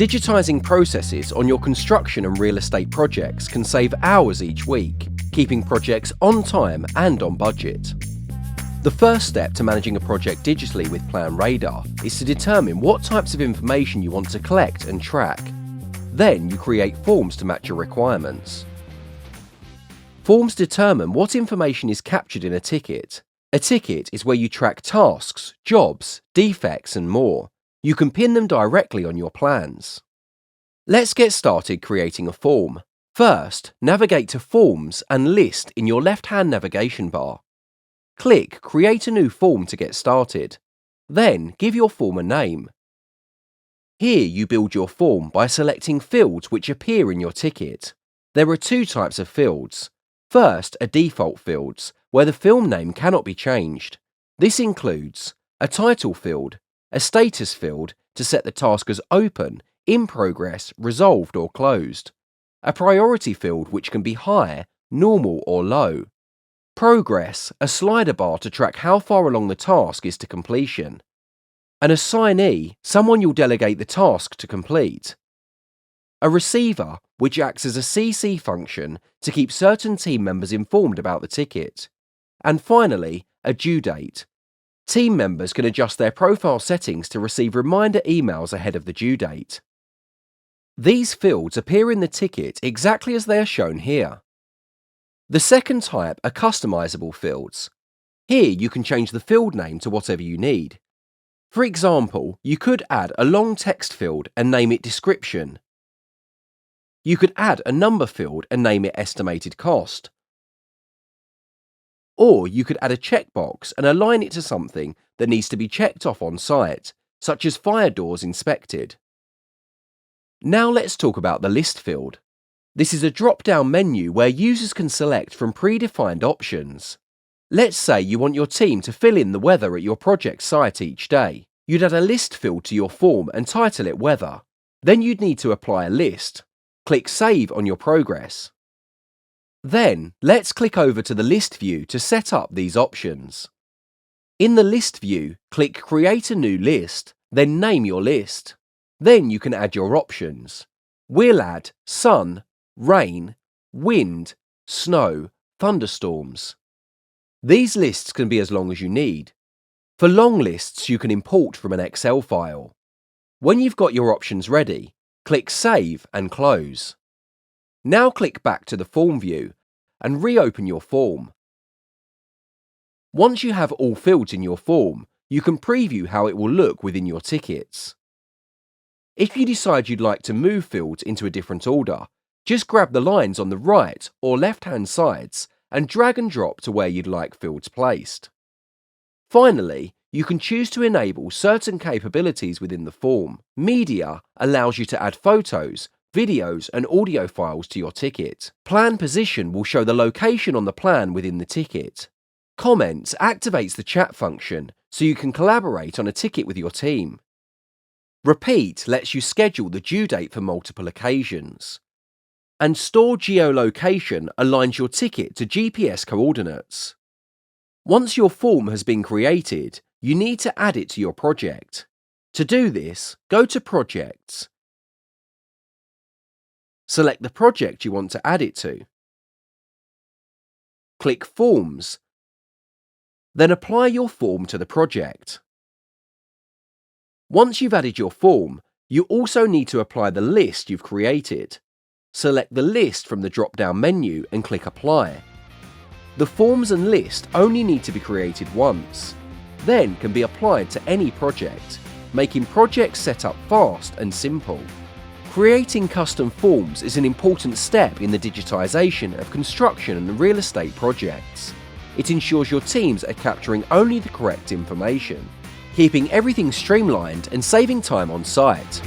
Digitizing processes on your construction and real estate projects can save hours each week, keeping projects on time and on budget. The first step to managing a project digitally with PlanRadar is to determine what types of information you want to collect and track. Then you create forms to match your requirements. Forms determine what information is captured in a ticket. A ticket is where you track tasks, jobs, defects, and more. You can pin them directly on your plans. Let's get started creating a form. First, navigate to Forms and List in your left-hand navigation bar. Click Create a new form to get started. Then give your form a name. Here you build your form by selecting fields which appear in your ticket. There are two types of fields. First are default fields, where the film name cannot be changed. This includes a title field, a status field to set the task as open, in progress, resolved or closed, a priority field which can be high, normal or low, progress, a slider bar to track how far along the task is to completion, an assignee, someone you'll delegate the task to complete, a receiver, which acts as a CC function to keep certain team members informed about the ticket, and finally, a due date. Team members can adjust their profile settings to receive reminder emails ahead of the due date. These fields appear in the ticket exactly as they are shown here. The second type are customizable fields. Here you can change the field name to whatever you need. For example, you could add a long text field and name it Description. You could add a number field and name it Estimated Cost. Or you could add a checkbox and align it to something that needs to be checked off on site, such as fire doors inspected. Now let's talk about the list field. This is a drop-down menu where users can select from predefined options. Let's say you want your team to fill in the weather at your project site each day. You'd add a list field to your form and title it Weather. Then you'd need to apply a list. Click Save on your progress. Then, let's click over to the list view to set up these options. In the list view, click Create a new list, then name your list. Then you can add your options. We'll add sun, rain, wind, snow, thunderstorms. These lists can be as long as you need. For long lists, you can import from an Excel file. When you've got your options ready, click Save and Close. Now click back to the form view and reopen your form. Once you have all fields in your form, you can preview how it will look within your tickets. If you decide you'd like to move fields into a different order, just grab the lines on the right or left-hand sides and drag and drop to where you'd like fields placed. Finally, you can choose to enable certain capabilities within the form. Media allows you to add photos, videos and audio files to your ticket. Plan Position will show the location on the plan within the ticket. Comments activates the chat function so you can collaborate on a ticket with your team. Repeat lets you schedule the due date for multiple occasions. And Store Geolocation aligns your ticket to GPS coordinates. Once your form has been created, you need to add it to your project. To do this, go to Projects. Select the project you want to add it to. Click Forms. Then apply your form to the project. Once you've added your form, you also need to apply the list you've created. Select the list from the drop-down menu and click Apply. The forms and list only need to be created once, then can be applied to any project, making project setup fast and simple. Creating custom forms is an important step in the digitization of construction and real estate projects. It ensures your teams are capturing only the correct information, keeping everything streamlined and saving time on site.